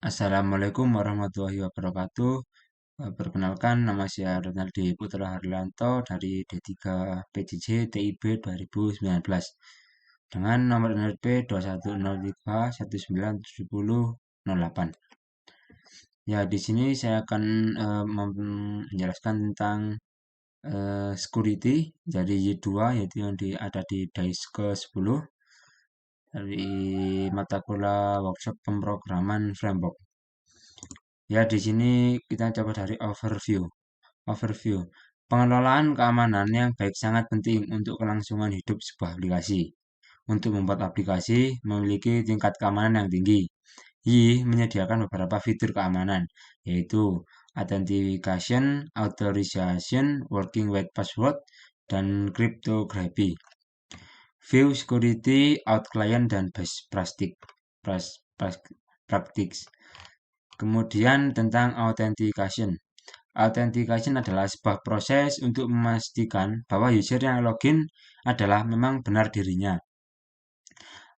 Assalamualaikum warahmatullahi wabarakatuh. Perkenalkan, nama saya Ronaldi Putra Harlianto dari D3 PJJ TIB 2019 dengan nomor NRP 2103 1970 08. Ya, di sini saya akan menjelaskan tentang security dari Y2 yaitu yang ada di DAIS ke-10 dari mata kuliah workshop pemrograman framework. Ya, di sini kita coba dari overview. Overview. Pengelolaan keamanan yang baik sangat penting untuk kelangsungan hidup sebuah aplikasi. Untuk membuat aplikasi memiliki tingkat keamanan yang tinggi. Y menyediakan beberapa fitur keamanan, yaitu authentication, authorization, working with password, dan cryptography. View security, out client, dan best practice. Kemudian tentang authentication. Authentication adalah sebuah proses untuk memastikan bahwa user yang login adalah memang benar dirinya.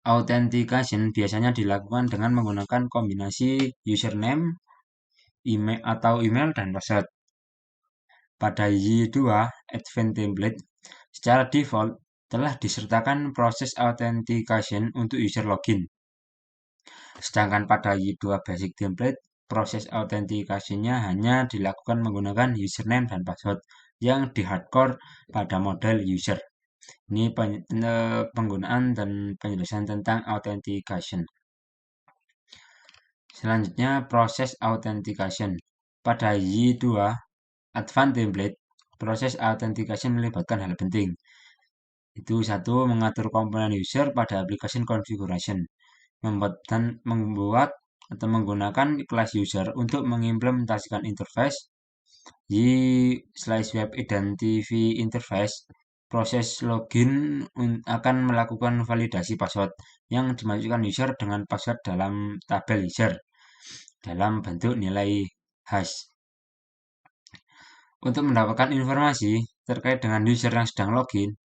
Authentication biasanya dilakukan dengan menggunakan kombinasi username, email dan password. Pada Y2 Advanced Template, secara default telah disertakan proses authentication untuk user login. Sedangkan pada Y2 Basic Template, proses autentikasinya hanya dilakukan menggunakan username dan password yang di-hardcore pada model user. Ini penggunaan dan penjelasan tentang authentication. Selanjutnya, proses authentication. Pada Y2 Advanced Template, proses authentication melibatkan hal penting. Itu satu, mengatur komponen user pada application configuration. Membuat atau menggunakan kelas user untuk mengimplementasikan interface Y/web identity interface. Proses login akan melakukan validasi password yang dimasukkan user dengan password dalam tabel user dalam bentuk nilai hash. Untuk mendapatkan informasi terkait dengan user yang sedang login,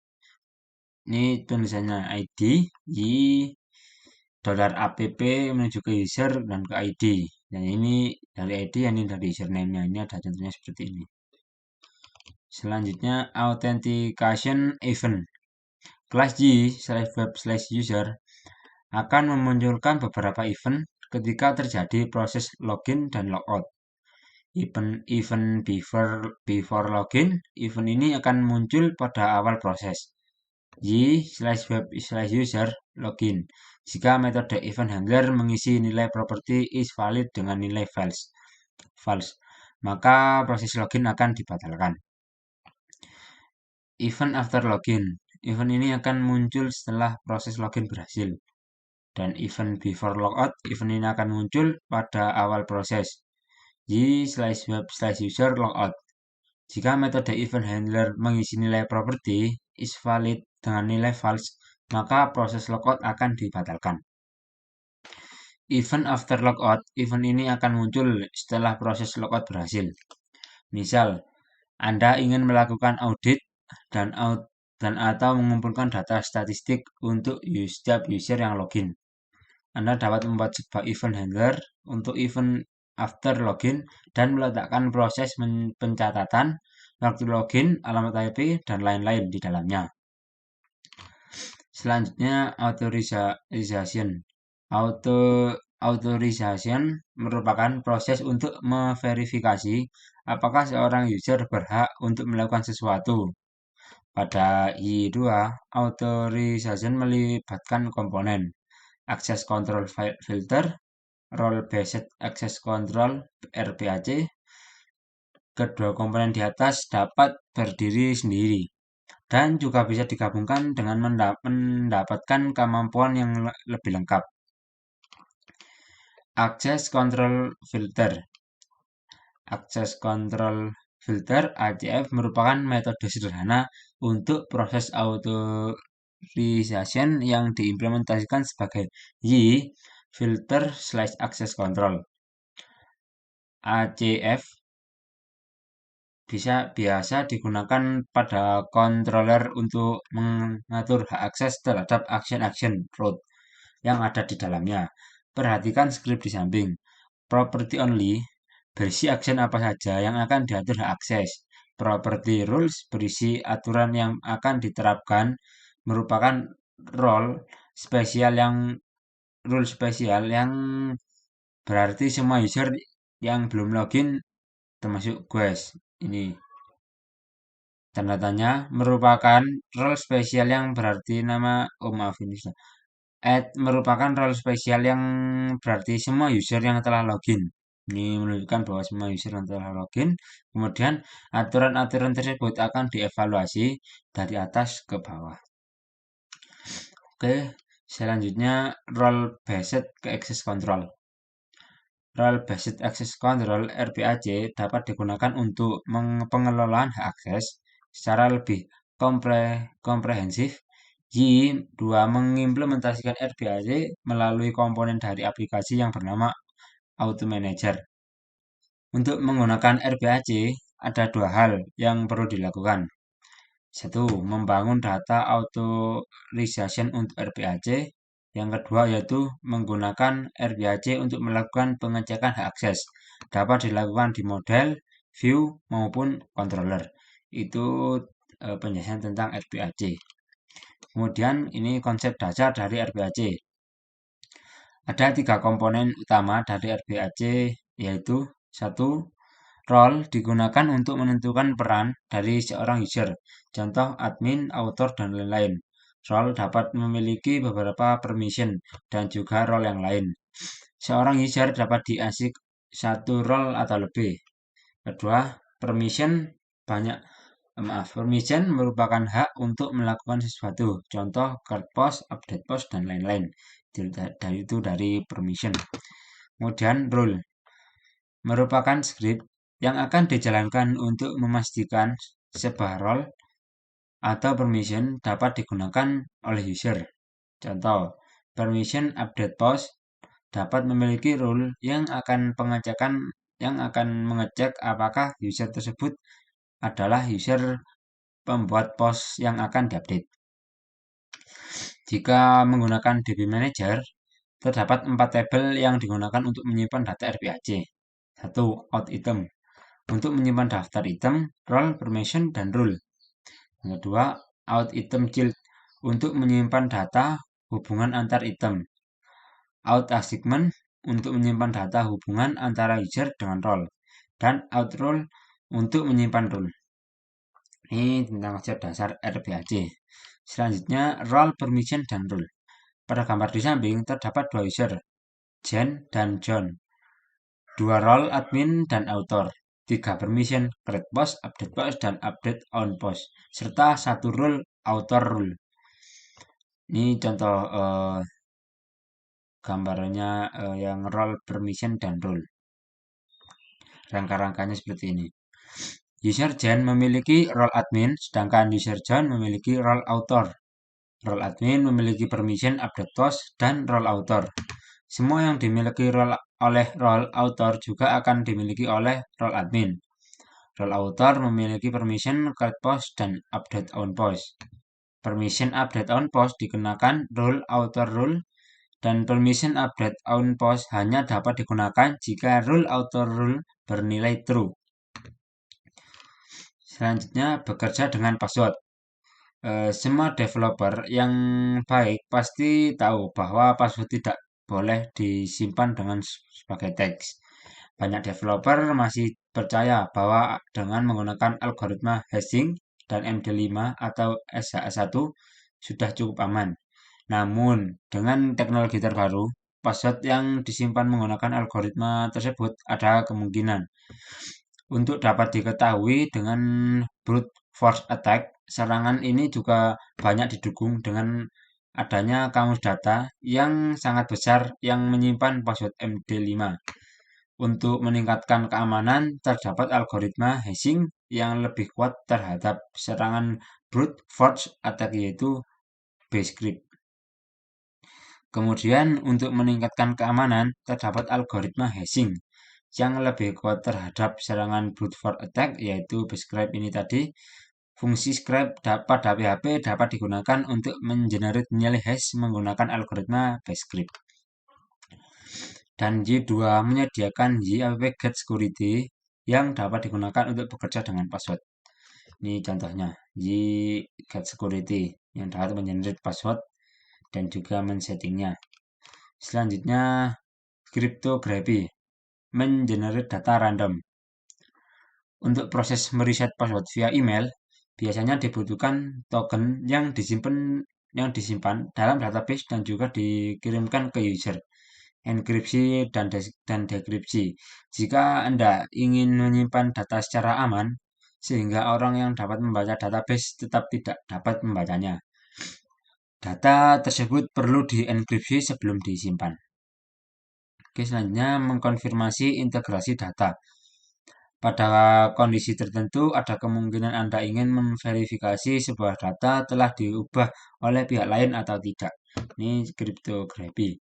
ini tulisannya ID $app menuju ke user dan ke ID. Dan ini dari ID, ini dari username-nya. Ini ada contohnya seperti ini. Selanjutnya, authentication event. Kelas Y/web/user akan memunculkan beberapa event ketika terjadi proses login dan logout. Event before login, event ini akan muncul pada awal proses Y/web/user login. Jika metode event handler mengisi nilai property is valid dengan nilai false, maka proses login akan dibatalkan. Event after login. Event ini akan muncul setelah proses login berhasil. Dan event before logout, event ini akan muncul pada awal proses Y/web/user logout. Jika metode event handler mengisi nilai property is valid dengan nilai false, maka proses logout akan dibatalkan. Event after logout, event ini akan muncul setelah proses logout berhasil. Misal, Anda ingin melakukan audit dan atau mengumpulkan data statistik untuk setiap user yang login. Anda dapat membuat sebuah event handler untuk event after login dan meletakkan proses pencatatan, waktu login, alamat IP, dan lain-lain di dalamnya. Selanjutnya, authorization. Authorization merupakan proses untuk memverifikasi apakah seorang user berhak untuk melakukan sesuatu. Pada Y2, authorization melibatkan komponen access control filter, role based access control (RBAC). Kedua komponen di atas dapat berdiri sendiri dan juga bisa digabungkan dengan mendapatkan kemampuan yang lebih lengkap. Access control filter. Access control filter (ACF) merupakan metode sederhana untuk proses authorization yang diimplementasikan sebagai Y filter/access control. ACF biasa digunakan pada controller untuk mengatur hak akses terhadap action route yang ada di dalamnya. Perhatikan skrip di samping. property only, berisi action apa saja yang akan diatur hak akses. Property rules berisi aturan yang akan diterapkan, merupakan role spesial yang rule spesial yang berarti semua user yang belum login termasuk guys. Ini tanda tanya merupakan role spesial yang berarti nama, oh maaf ini sudah. Add merupakan role spesial yang berarti semua user yang telah login. Ini menunjukkan bahwa semua user yang telah login. Kemudian aturan-aturan tersebut akan dievaluasi dari atas ke bawah. Oke, selanjutnya role based access control. Role Based Access Control (RBAC) dapat digunakan untuk pengelolaan hak akses secara lebih komprehensif. Y2 mengimplementasikan RBAC melalui komponen dari aplikasi yang bernama Auto Manager. Untuk menggunakan RBAC, ada dua hal yang perlu dilakukan. Satu, membangun data authorization untuk RBAC. Yang kedua yaitu menggunakan RBAC untuk melakukan pengecekan hak akses. Dapat dilakukan di model, view, maupun controller. Itu penjelasan tentang RBAC. Kemudian ini konsep dasar dari RBAC. Ada tiga komponen utama dari RBAC, yaitu satu, role digunakan untuk menentukan peran dari seorang user, contoh admin, author, dan lain-lain. Role dapat memiliki beberapa permission dan juga role yang lain. Seorang user dapat diasik satu role atau lebih. Kedua, permission banyak permission merupakan hak untuk melakukan sesuatu, contoh create post, update post, dan lain-lain. Dari permission. Kemudian role merupakan script yang akan dijalankan untuk memastikan sebuah role atau permission dapat digunakan oleh user. Contoh, permission update post dapat memiliki rule yang akan mengecek apakah user tersebut adalah user pembuat post yang akan diupdate. Jika menggunakan DB Manager, terdapat 4 tabel yang digunakan untuk menyimpan data RBAC. 1. Out item untuk menyimpan daftar item, role, permission, dan rule. Yang kedua, out item child untuk menyimpan data hubungan antar item. Out assignment untuk menyimpan data hubungan antara user dengan role. Dan out role untuk menyimpan rule. Ini tentang konsep dasar RBAC. Selanjutnya, role, permission, dan rule. Pada gambar di samping terdapat dua user, Jen dan John. Dua role, admin dan author. 3 permission, create post, update post, dan update on post. Serta satu rule, author rule. Ini contoh gambarnya yang role, permission, dan rule. Rangka-rangkanya seperti ini. User Jen memiliki role admin, sedangkan user John memiliki role author. Role admin memiliki permission update post dan role author. Semua yang dimiliki oleh role author juga akan dimiliki oleh role admin. Role author memiliki permission create post dan update on post. Permission update on post dikenakan rule author rule dan permission update on post hanya dapat digunakan jika rule author rule bernilai true. Selanjutnya bekerja dengan password. Semua developer yang baik pasti tahu bahwa password tidak boleh disimpan dengan sebagai teks. Banyak developer masih percaya bahwa dengan menggunakan algoritma hashing dan MD5 atau SHA-1 sudah cukup aman. Namun, dengan teknologi terbaru, password yang disimpan menggunakan algoritma tersebut ada kemungkinan untuk dapat diketahui dengan brute force attack. Serangan ini juga banyak didukung dengan adanya kamus data yang sangat besar yang menyimpan password MD5. Untuk meningkatkan keamanan, terdapat algoritma hashing yang lebih kuat terhadap serangan brute force attack yaitu Bscript. Kemudian untuk meningkatkan keamanan, terdapat algoritma hashing yang lebih kuat terhadap serangan brute force attack yaitu Bscript ini tadi. Fungsi script pada PHP dapat digunakan untuk mengenerate nilai hash menggunakan algoritma Bscript. Dan Y2 menyediakan YAWP Get Security yang dapat digunakan untuk bekerja dengan password. Ini contohnya, Y Get Security yang dapat mengenerate password dan juga men-settingnya. Selanjutnya, cryptography mengenerate data random. Untuk proses mereset password via email, biasanya dibutuhkan token yang disimpan dalam database dan juga dikirimkan ke user. Enkripsi dan dekripsi. Jika Anda ingin menyimpan data secara aman, sehingga orang yang dapat membaca database tetap tidak dapat membacanya. Data tersebut perlu dienkripsi sebelum disimpan. Oke, selanjutnya mengkonfirmasi integrasi data. Pada kondisi tertentu, ada kemungkinan Anda ingin memverifikasi sebuah data telah diubah oleh pihak lain atau tidak. Ini cryptography.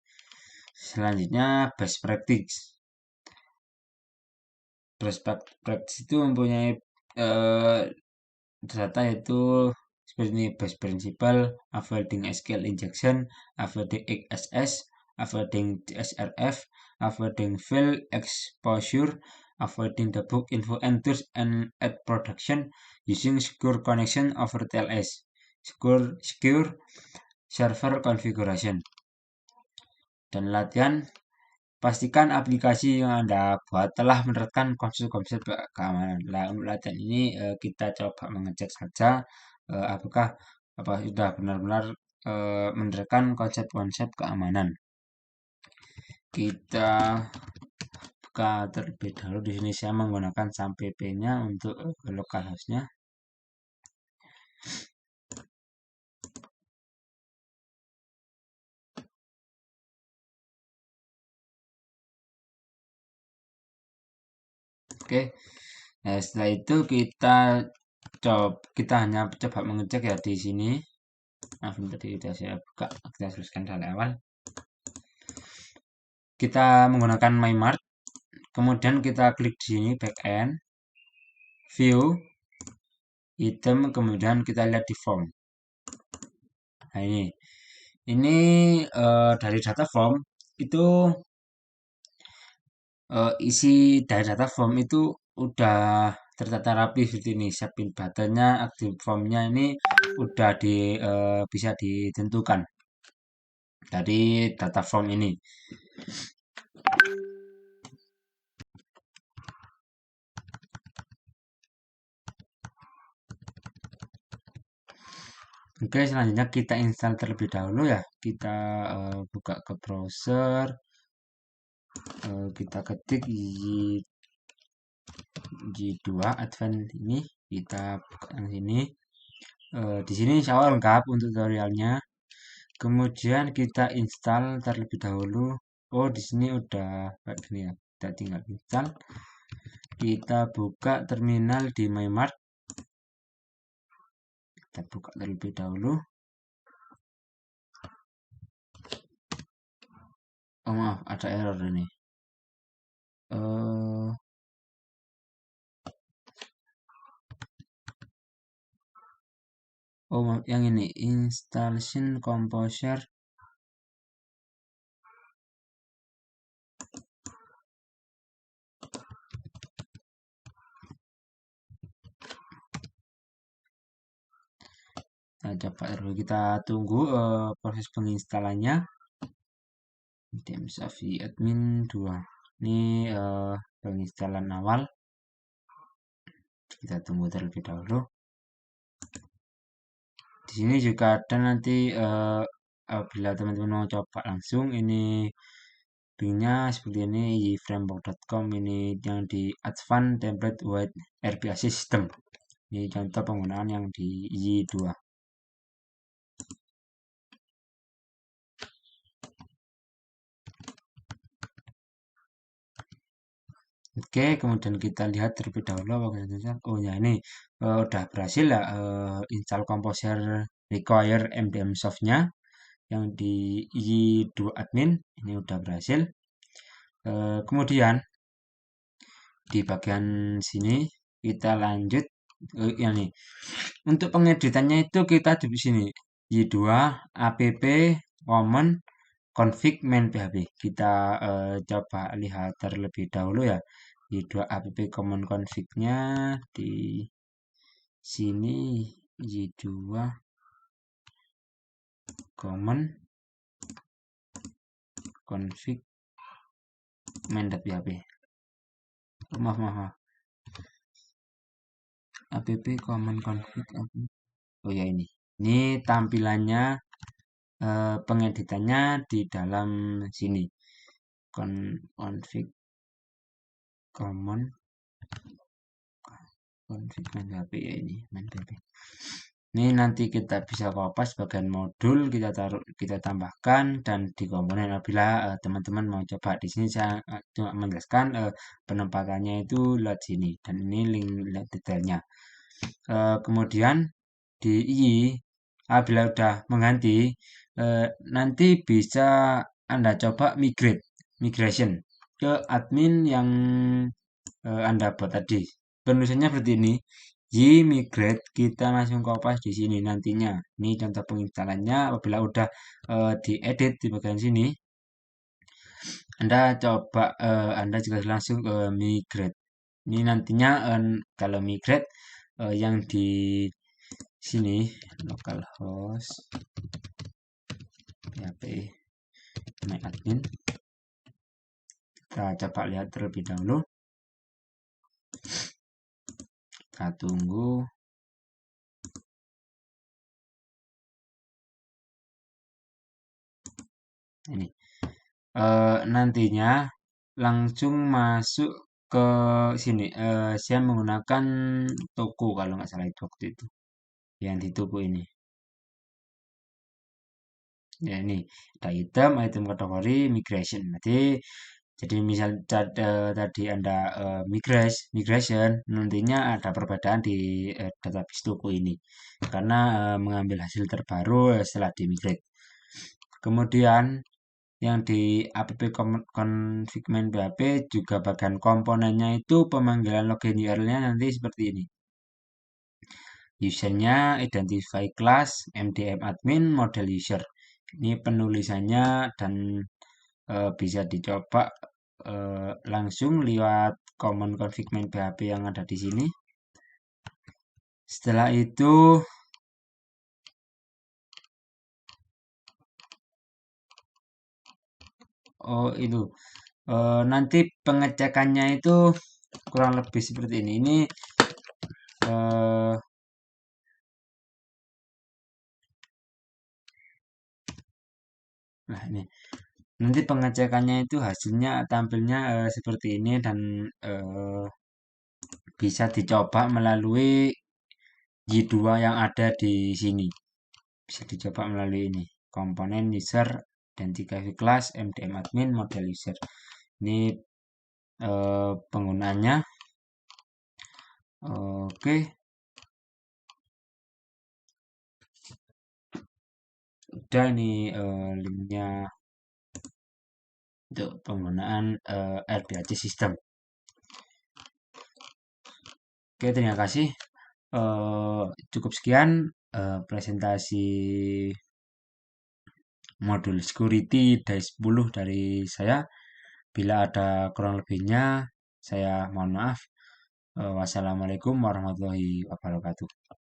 Selanjutnya, best practice. Best practice itu mempunyai eh, data yaitu seperti ini: best principle, avoiding SQL injection, avoiding XSS, avoiding DSRF, avoiding file exposure, avoiding the book info enters and at production, using secure connection over TLS, secure server configuration. Dan latihan, pastikan aplikasi yang Anda buat telah menerapkan konsep-konsep keamanan. Nah, untuk latihan ini kita coba mengecek saja apakah sudah benar-benar menerapkan konsep-konsep keamanan. Kita buka terlebih dahulu. Di sini saya menggunakan SAMPP-nya untuk localhost-nya. Oke. Nah, setelah itu kita hanya coba mengecek ya di sini. Maaf, tadi sudah saya buka. Kita teruskan dari awal. Kita menggunakan MyMart. Kemudian kita klik di sini backend, view, item, kemudian kita lihat di form. Nah, ini dari data form itu isi dari data form itu udah tertata rapi seperti ini. Submit buttonnya, aktif formnya ini udah bisa ditentukan dari data form ini. Oke, selanjutnya kita install terlebih dahulu ya. Kita buka ke browser, kita ketik G2 Advanced ini, kita buka yang sini. Di sini insya Allah lengkap untuk tutorialnya. Kemudian kita install terlebih dahulu. Oh, di sini udah kayak gini ya. Kita tinggal install. Kita buka terminal di MyMart. Kita buka terlebih dahulu. Oh maaf, ada error ini. Oh maaf, yang ini installation composer. Nah, coba dulu kita tunggu proses penginstalannya. DMSAFI admin 2. Ini penginstalan awal. Kita tunggu terlebih dahulu. Di sini juga ada nanti apabila teman-teman mau coba langsung, ini linknya seperti ini, yframework.com. Ini yang di Advanced Template Wide RPA System. Ini contoh penggunaan yang di Y2. Oke, kemudian kita lihat terlebih dahulu apakah oh ya, ini udah berhasil ya install Composer require MDM softnya yang di Y2 admin ini udah berhasil. Kemudian di bagian sini kita lanjut yang ini. Untuk pengeditannya itu kita di sini Y2 app common config main PHP. Kita coba lihat terlebih dahulu ya di dua app common config-nya di sini y2 common config main.php. Maaf, app common config. Oh ya ini tampilannya, pengeditannya di dalam sini. Config common config main PHP ya, ini main PHP. Ini nanti kita bisa kopas bagian modul, kita tambahkan dan di komponen apabila teman-teman mau coba. Di sini saya cuma menjelaskan penempatannya itu lewat sini dan ini link detailnya. Kemudian di i apabila udah mengganti, nanti bisa Anda coba migration ke admin yang Anda buat tadi. Penulisannya seperti ini. Y migrate kita langsung kopas di sini nantinya. Ini contoh penginstalannya apabila udah diedit di bagian sini. Anda coba Anda juga langsung migrate. Ini nantinya kalau migrate yang di sini localhost php my admin. Kita coba lihat terlebih dahulu. Kita tunggu. Ini nantinya langsung masuk ke sini. Saya menggunakan toko kalau nggak salah itu waktu itu. Yang di toko ini. Ya ini ada item kategori migration. Jadi misal tadi Anda migration, nantinya ada perbedaan di database toko ini karena mengambil hasil terbaru setelah di migrate. Kemudian yang di app config main PHP juga bagian komponennya itu pemanggilan login URL-nya nanti seperti ini. Usernya identify class mdm admin model user. Ini penulisannya dan bisa dicoba langsung lewat common config main PHP yang ada di sini. Setelah itu itu nanti pengecekannya itu kurang lebih seperti ini. Ini nah ini nanti pengecekannya itu hasilnya tampilnya seperti ini dan bisa dicoba melalui Y2 yang ada di sini. Bisa dicoba melalui ini komponen user identify class mdm admin model user. Ini penggunaannya. Oke. Udah ini linknya untuk penggunaan RPAC system. Oke, terima kasih. Cukup sekian presentasi modul security dari 10 dari saya. Bila ada kurang lebihnya, saya mohon maaf. Wassalamualaikum warahmatullahi wabarakatuh.